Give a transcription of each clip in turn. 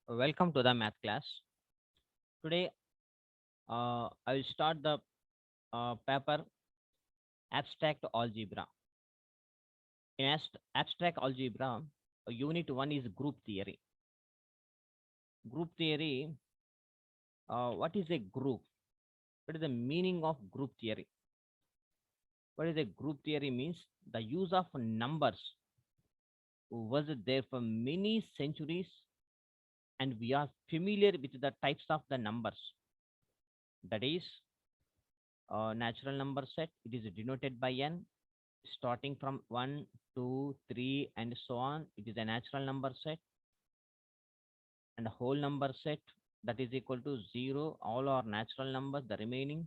Welcome to the math class. Today, I will start the paper Abstract Algebra. In Abstract Algebra, Unit 1 is Group Theory. Group Theory, what is a group? What is the meaning of group theory? What is a group theory means? The use of numbers was there for many centuries, and we are familiar with the types of the numbers. That is, natural number set. It is denoted by n, starting from 1, 2, 3, and so on. It is a natural number set, and a whole number set that is equal to 0. All are natural numbers, the remaining,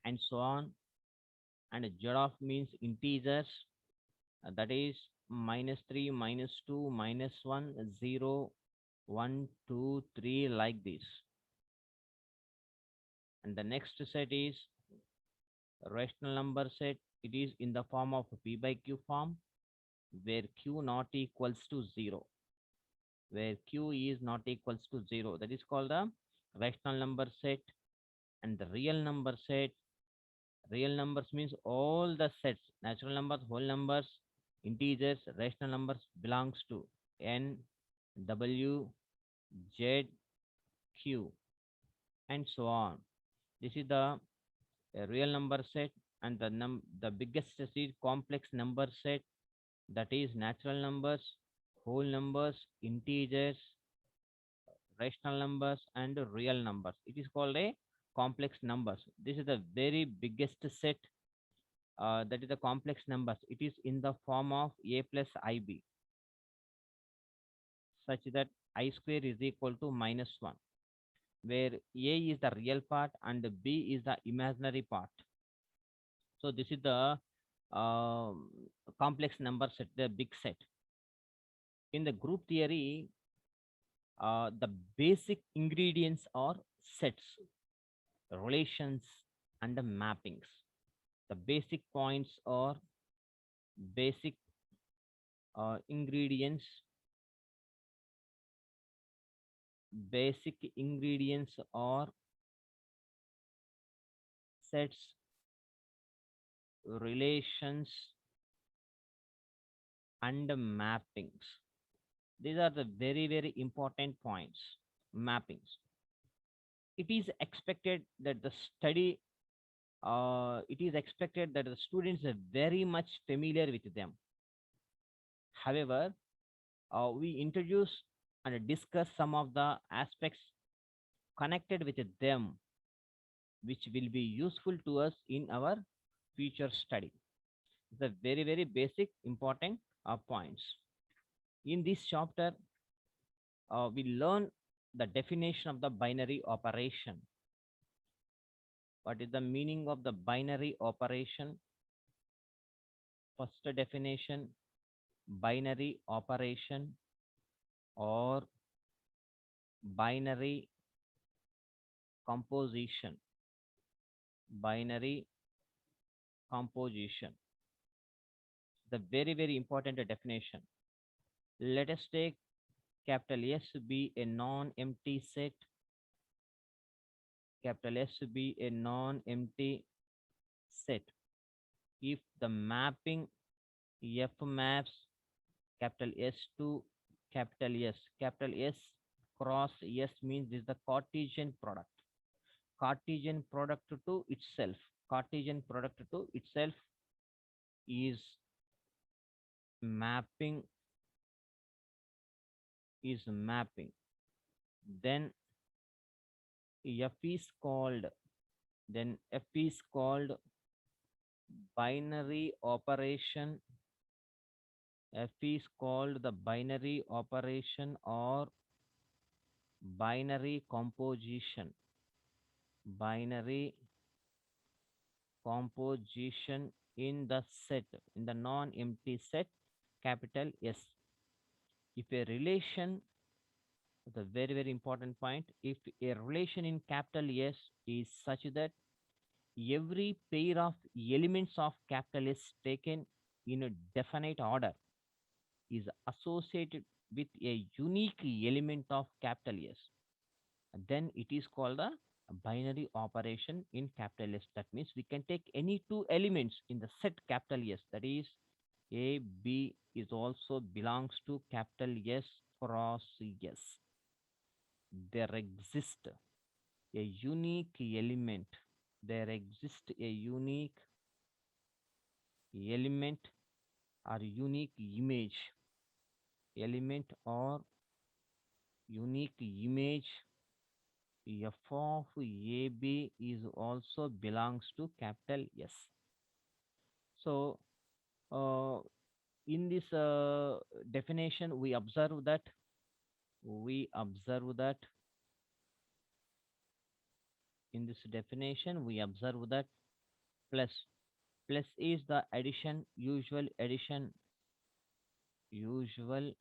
and so on. And z of means integers, that is minus 3, minus 2, minus 1, 0, 1, 2, 3, like this. And the next set is rational number set. It is in the form of p by q form, where q not equals to 0, where q is not equals to 0. That is called the rational number set. And the real number set, real numbers means all the sets, natural numbers, whole numbers, integers, rational numbers belongs to n, w, z, q, and so on. This is the real number set. And the biggest set is complex number set, that is natural numbers, whole numbers, integers, rational numbers, and real numbers. It is called a complex numbers. This is the very biggest set, that is the complex numbers. It is in the form of a plus ib, such that I square is equal to minus 1, where a is the real part and b is the imaginary part. So this is the um, complex number set, the big set. In the group theory, the basic ingredients are sets, relations, and the mappings. The basic points are basic ingredients. Basic ingredients are sets, relations, and mappings. These are the very, very important points. Mappings. It is expected that the study, it is expected that the students are very much familiar with them. However, we introduce and discuss some of the aspects connected with them, which will be useful to us in our future study. The very, very basic important points. In this chapter, we learn the definition of the binary operation. What is the meaning of the binary operation? First definition, binary operation or binary composition. Binary composition. The very, very important definition. Let us take capital S be a non-empty set. Capital S be a non-empty set. If the mapping F maps capital S to capital S. Capital S cross S means this is the Cartesian product. Cartesian product to itself. Cartesian product to itself is mapping, is mapping. Then F is called, then F is called binary operation. F is called the binary operation or binary composition. Binary composition in the set, in the non-empty set, capital S. If a relation, the very, very important point, if a relation in capital S is such that every pair of elements of capital S taken in a definite order is associated with a unique element of capital S, then it is called a binary operation in capital S. That means we can take any two elements in the set capital S. That is, A, B is also belongs to capital S cross S. There exists a unique element. There exists a unique element or unique image. Element or unique image f of AB is also belongs to capital S. So, uh, in this definition, we observe that in this definition we observe that plus plus is the usual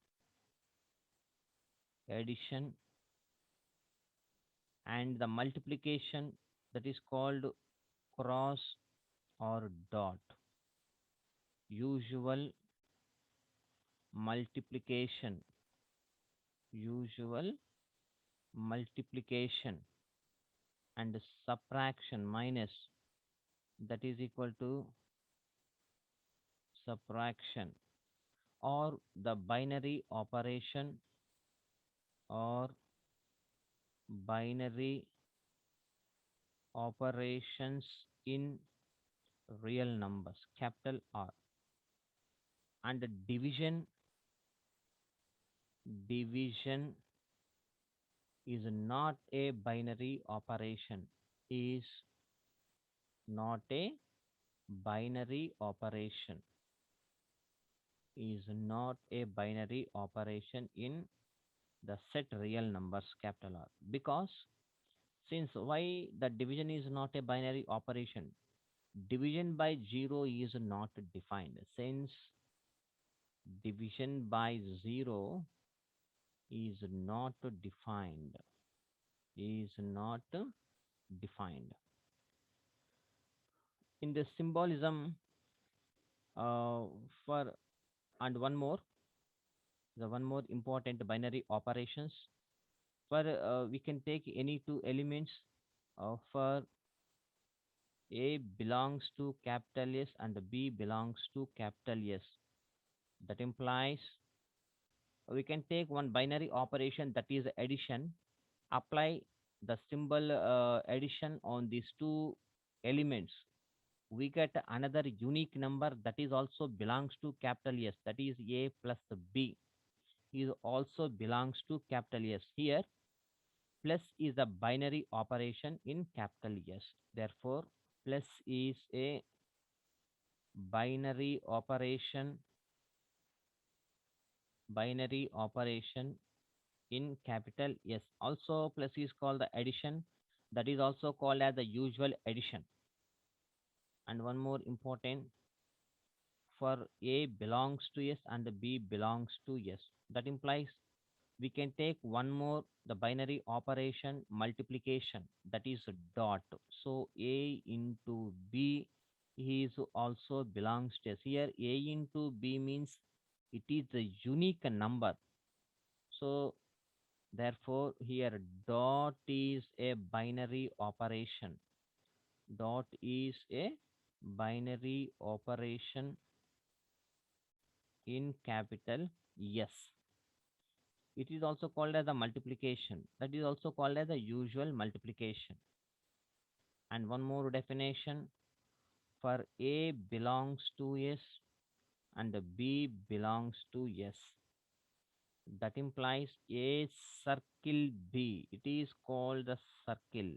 addition, and the multiplication that is called cross or dot. Usual multiplication, usual multiplication and subtraction minus, that is equal to subtraction, or the binary operation, or binary operations in real numbers, capital R. And the division is not a binary operation, is not a binary operation, is not a binary operation in the set real numbers, capital R. Because since why the division is not a binary operation, division by 0 is not defined. Since division by 0 is not defined, is not defined. In the symbolism, uh, for and one more, the one more important binary operations, for we can take any two elements, for A belongs to capital S and B belongs to capital S. That implies we can take one binary operation, that is addition, apply the symbol addition on these two elements. We get another unique number that is also belongs to capital S, that is A plus B is also belongs to capital S. Here, plus is a binary operation in capital S. Therefore, plus is a binary operation, binary operation in capital S. Also, plus is called the addition, that is also called as the usual addition. And one more important, for A belongs to S and B belongs to S. That implies we can take one more, the binary operation multiplication, that is dot. So A into B is also belongs to S. Here A into B means it is a unique number. So therefore here dot is a binary operation. Dot is a binary operation in capital S. It is also called as a multiplication. That is also called as a usual multiplication. And one more definition, for A belongs to S and B belongs to S. That implies A circle B. It is called a circle.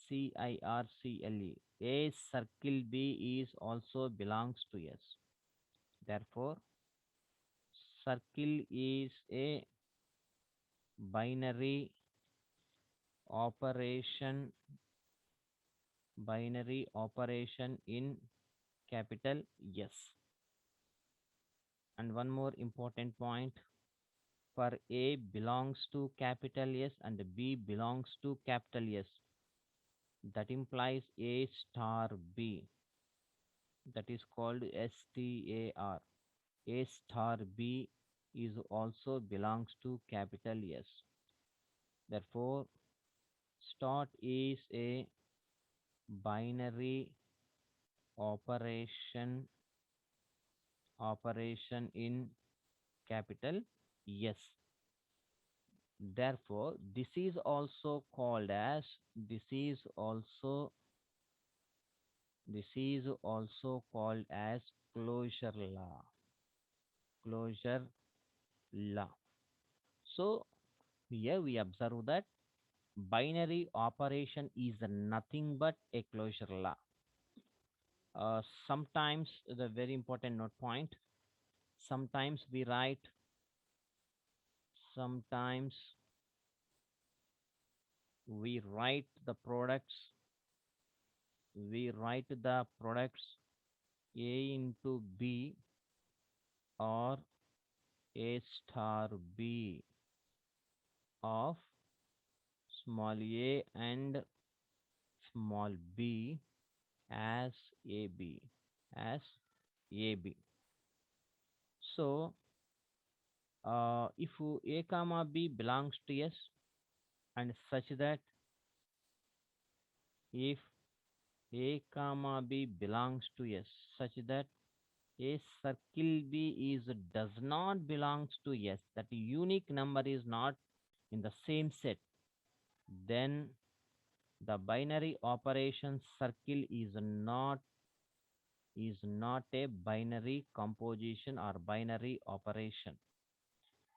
Circle. A circle B is also belongs to S. Therefore, circle is a binary operation, binary operation in capital S. And one more important point, for A belongs to capital S and B belongs to capital S. That implies A star B. That is called STAR. A star B is also belongs to capital S. Therefore, start is a binary operation in capital S. Therefore, this is also called as closure law. Closure law. So here we observe that binary operation is nothing but a closure law. Sometimes the very important note point. Sometimes we write. Sometimes we write the products. We write the products A into B or A star B of small a and small b as AB. As AB. So, if A comma B belongs to S and such that if A comma B belongs to S such that a circle B is does not belongs to S, that unique number is not in the same set, then the binary operation circle is not a binary composition or binary operation,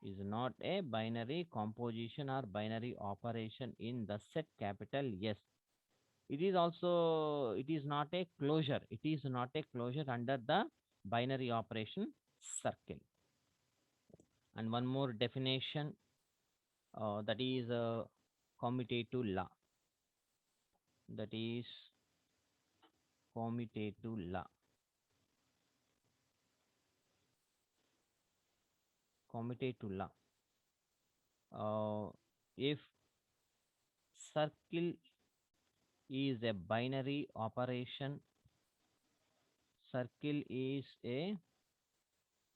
is not a binary composition or binary operation in the set capital S. It is not a closure. It is not a closure under the binary operation circle. And one more definition, that is commutative law. That is commutative law. Commutative law. If circle is a binary operation, circle is a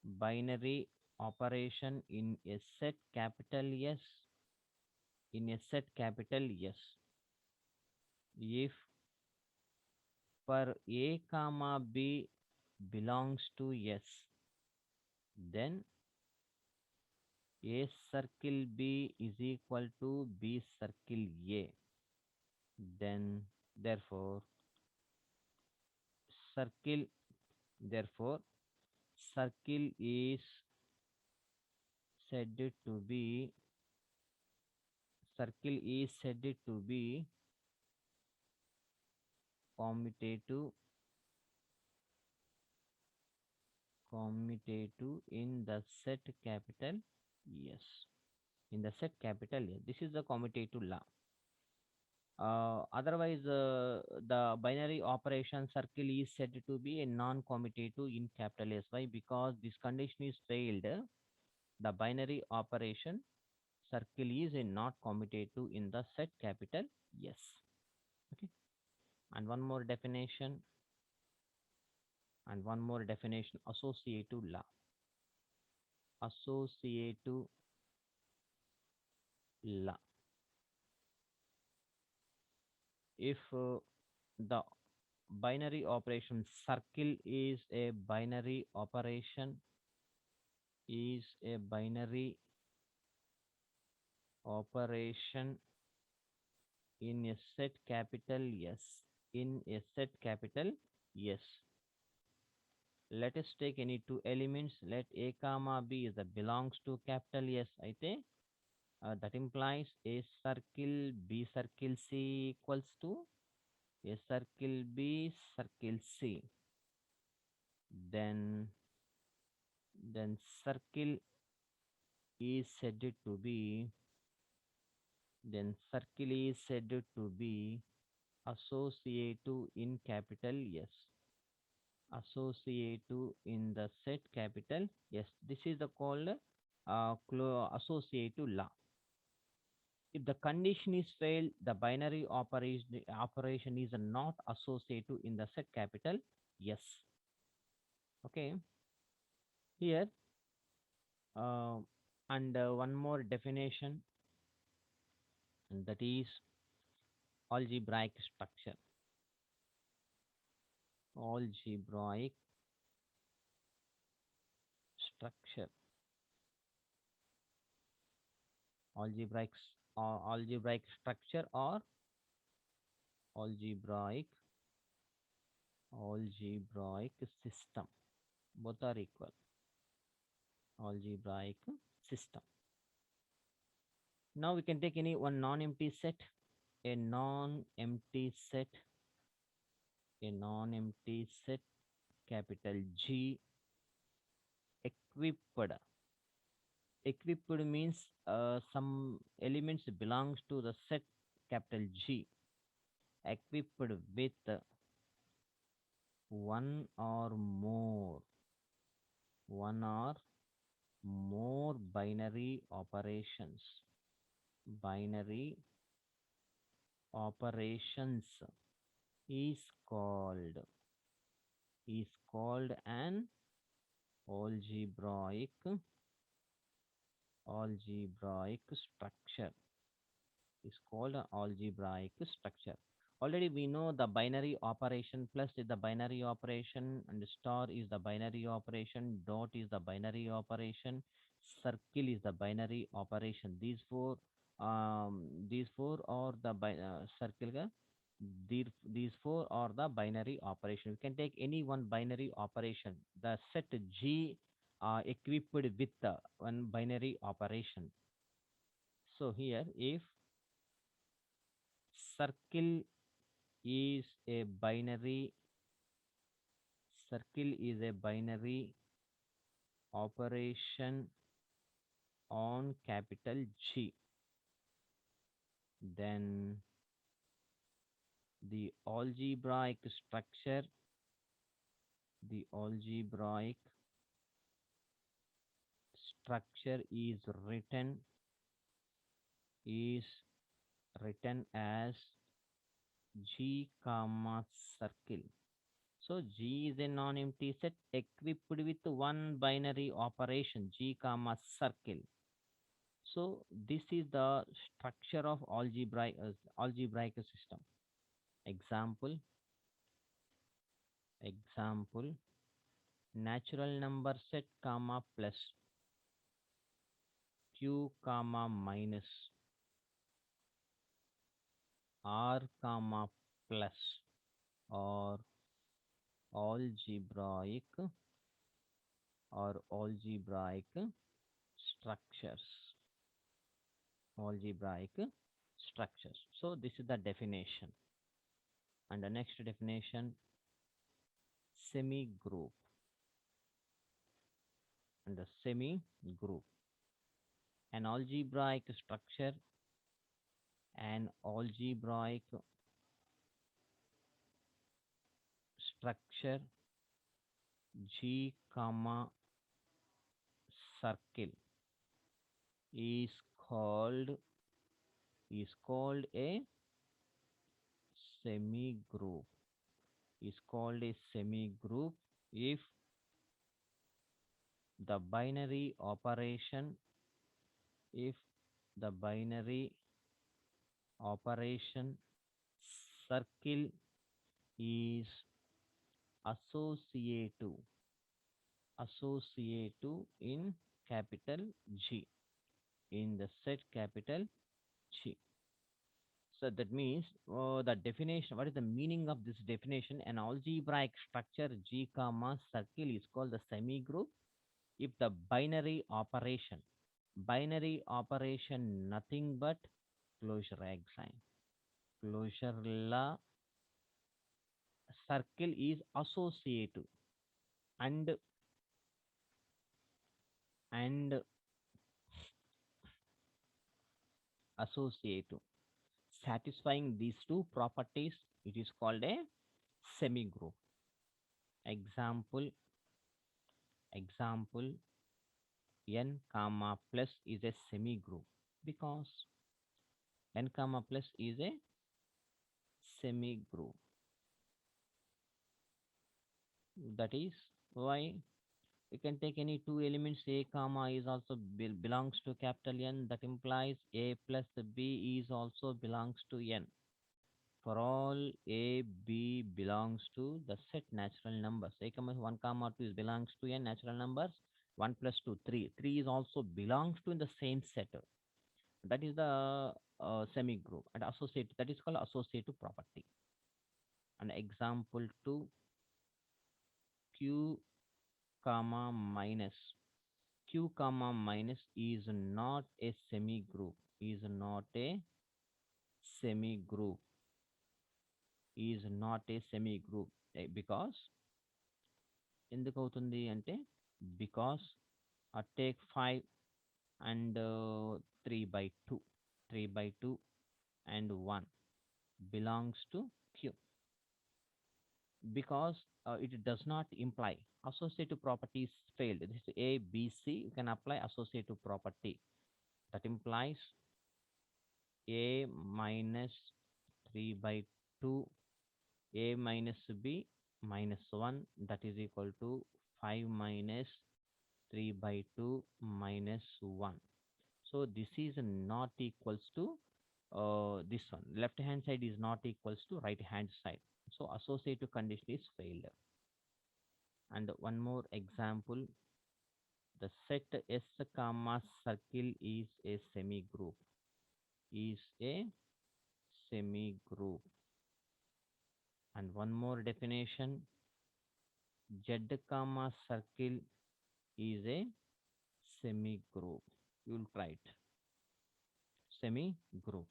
binary operation in a set capital S, in a set capital S. If for A comma B belongs to S, then A circle B is equal to B circle A. Then therefore circle therefore circle is said to be circle is said to be commutative in the set capital yes, in the set capital yes. This is the commutative law. Otherwise, the binary operation circle is said to be a non-commutative in capital S. Why? Because this condition is failed. The binary operation circle is a not commutative in the set capital yes. Okay. And one more definition. Associative law. Associative law. If the binary operation circle is a binary operation in a set capital yes, in a set capital yes. Let us take any two elements. Let A comma B is that belongs to capital S. Aite that implies A circle B circle C equals to A circle B circle C. Then circle is said to be associative in capital S. Associative in the set capital yes. This is the called associative law. If the condition is failed, the binary operation is not associative in the set capital yes. Okay. Here Uh, and one more definition, and that is algebraic structure. Algebraic structure. Algebraic, algebraic structure or algebraic algebraic system. Both are equal. Algebraic system. Now we can take any one non-empty set. A non-empty set. A non-empty set. Capital G. Equipped. Equipped means some elements belongs to the set capital G. Equipped with one or more one or more binary operations. Binary operations is called an algebraic algebraic structure. Is called an algebraic structure. Already we know the binary operation. Plus is the binary operation, and star is the binary operation, dot is the binary operation, circle is the binary operation. These four are the circle these four are the binary operation. We can take any one binary operation. The set G equipped with the one binary operation. So here, if circle is a binary circle is a binary operation on capital G, then the the algebraic structure is written as G comma circle. So G is a non-empty set equipped with one binary operation G comma circle. So this is the structure of algebraic system. Example, example, natural number set comma plus q comma minus r comma plus, or algebraic algebraic structures. Algebraic structures. So this is the definition. And the next definition, semi group. And the semi group, an algebraic structure, an algebraic structure G comma circle is called a semi group. Is called a semi group if the binary operation if the binary operation circle is associative in capital G, in the set capital G. So that means the definition. What is the meaning of this definition? An algebraic structure G comma circle is called the semi group if the binary operation nothing but closure egg sign, closure la circle is associative and and associative, satisfying these two properties, it is called a semi group. Example, n comma plus is a semi group because n comma plus is a semi group. That is why You can take any two elements. A comma is also belongs to capital N. That implies A plus B is also belongs to N. For all A, B belongs to the set natural numbers. A comma 1 comma 2 is belongs to N natural numbers. 1 plus 2, 3. 3 is also belongs to in the same set. That is the semi-group. And associate, that is called associative property. And example 2, Q comma minus. Q comma minus is not a semi-group. Is not a semi-group. Is not a semi-group. Because ఎందుకు అవుతుంది అంటే because take 5 and 3 by 2 3 by 2 and 1 belongs to Q, because it does not imply associative properties failed. This is A, B, C. You can apply associative property that implies A minus 3 by 2 A minus B minus 1, that is equal to 5 minus 3 by 2 minus 1. So this is not equals to this one. Left hand side is not equals to right hand side. So associative condition is failed. And one more example, the set S comma circle is a semi group. Is a semi group. And one more definition, Z comma circle is a semi group. You will try it. Semi group.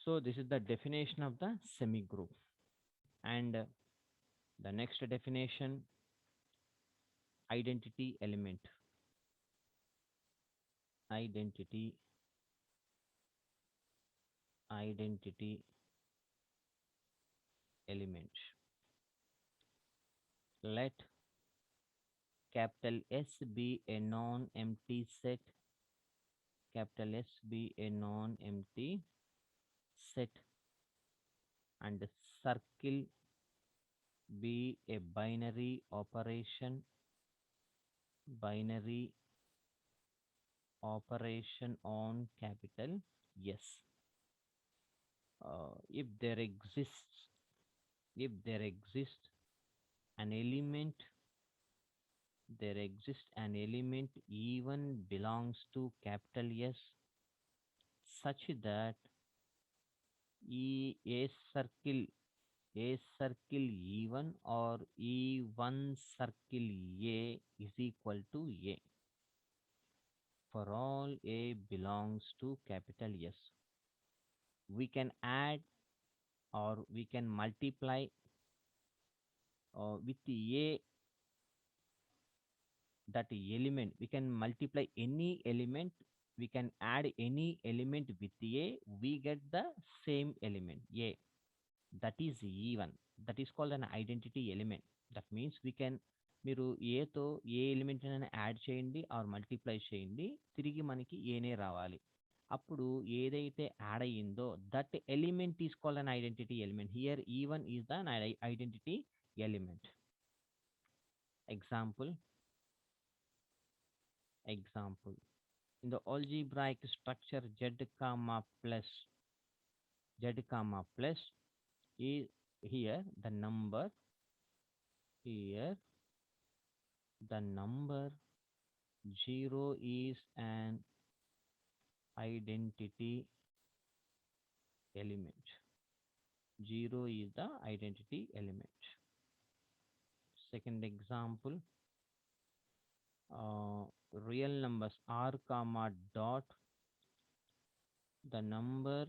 So this is the definition of the semi group. And the next definition, identity element. Identity element. Let capital S be a non-empty set. Capital S be a non-empty set. And circle be a binary operation. Binary operation on capital S. If there exists an element, even belongs to capital S, such that a circle even or E1 circle A is equal to A for all A belongs to capital S. We can add or we can multiply with A, that element. We can multiply any element, we can add any element with A, we get the same element A. That is even. That is called an identity element. That means we can, మీరు ఏతో ఏ element అయినా add చేయండి are multiply చేయండి, తిరిగి మనకి ఏనే రావాలి. అప్పుడు ఏదైతే యాడ్ అయ్యిందో that element is called an identity element. Here even is the identity element. Example. In the algebraic structure z comma plus is here the number 0 is an identity element. 0 is the identity element. Second example, real numbers r comma dot, the number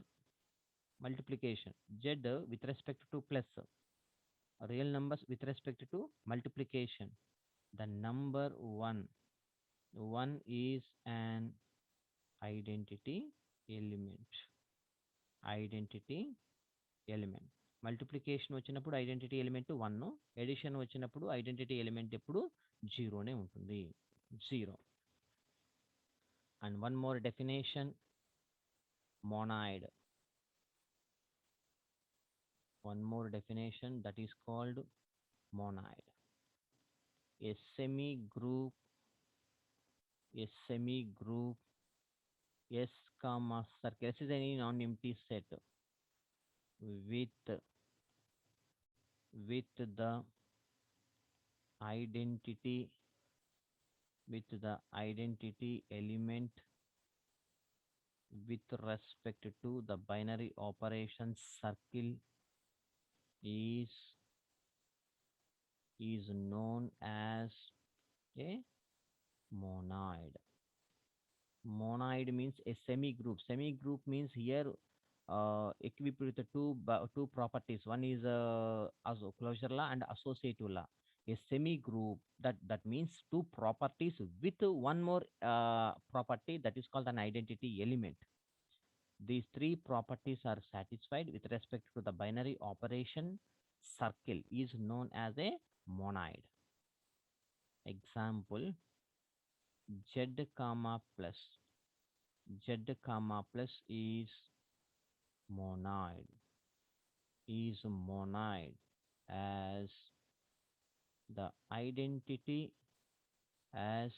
multiplication z with respect to plus, real numbers with respect to multiplication, the number 1 is an identity element. Multiplication వచ్చినప్పుడు identity element 1, edition వచ్చినప్పుడు identity element ఎప్పుడు 0నే ఉంటుంది. 0. And one more definition, monoid. One more definition, that is called monoid. a semi group, a semi group S comma circle. S is any non-empty set with the identity element with respect to the binary operation circle is known as a monoid. Monoid means a semi group. Semi group means here equipped with the two properties. One is as closure law and associative law. A semi group, that means two properties with one more property, that is called an identity element. These three properties are satisfied with respect to the binary operation circle is known as a monoid. Example: z comma plus. Z comma plus monoid monoid as the identity as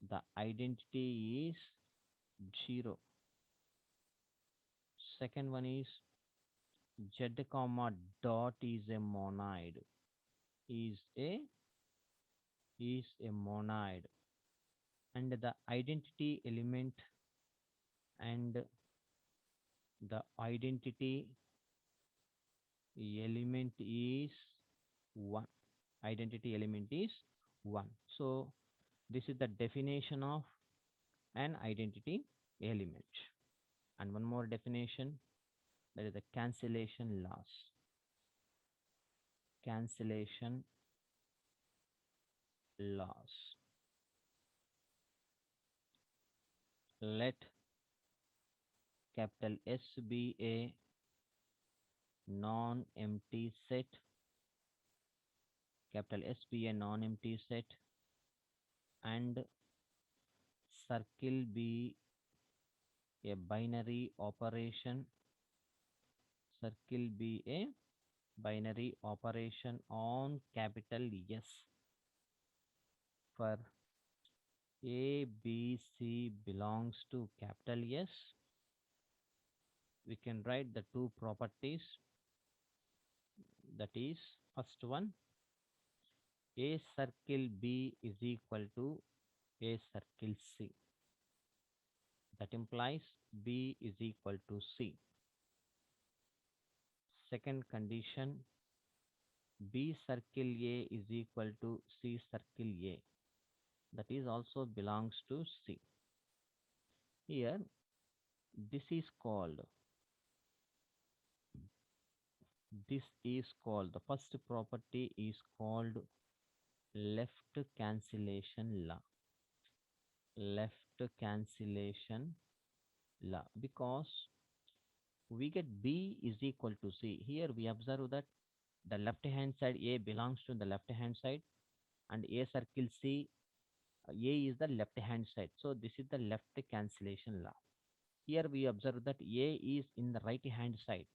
the identity is 0. Second one is z comma dot is a monoid is a monoid, and the identity element and the identity element is 1. Identity element is 1. So this is the definition of an identity element. And one more definition, that is the cancellation loss. Cancellation loss. Let capital S be a non-empty set. Capital S be a non-empty set, and circle be a binary operation. Circle be a binary operation on capital S for A, B, C belongs to capital S. We can write the two properties. That is, first one, A circle B is equal to A circle C. That implies B is equal to C. Second condition, B circle A is equal to C circle A. That is also belongs to C. Here, this is called, the first property is called left cancellation law. Left cancellation law, because we get B is equal to C. Here we observe that the left hand side A belongs to the left hand side, and A circle C, A is the left hand side. So this is the left cancellation law. Here we observe that A is in the right hand side.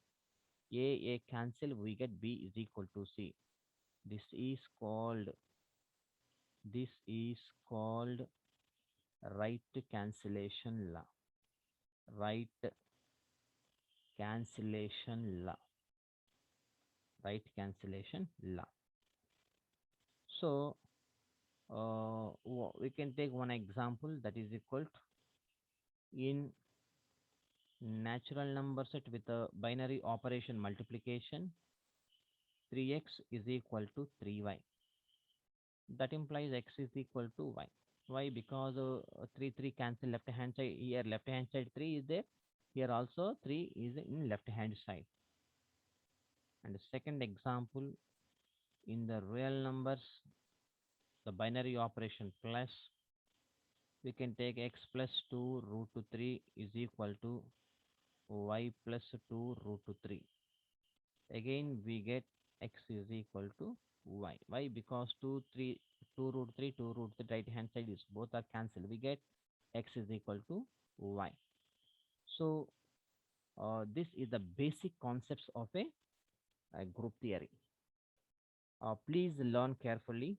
A cancel, we get B is equal to C. This is called right cancellation law. Right cancellation law. Right cancellation law. So we can take one example, that is equal to, in natural number set with a binary operation multiplication, 3x is equal to 3y. That implies x is equal to y. Why? Because 3 cancel left hand side. Here left hand side 3 is there. Here also 3 is in left hand side. And the second example, in the real numbers, the binary operation plus, we can take x plus 2 root 3 is equal to y plus 2 root 3. Again we get x is equal to y. Why? Because 2 root 3, 2 root 3 right hand side is both are cancelled. We get x is equal to y. So this is the basic concepts of a group theory. Please learn carefully.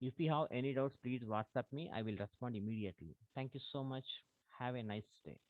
If you have any doubts, please WhatsApp me. I will respond immediately. Thank you so much. Have a nice day.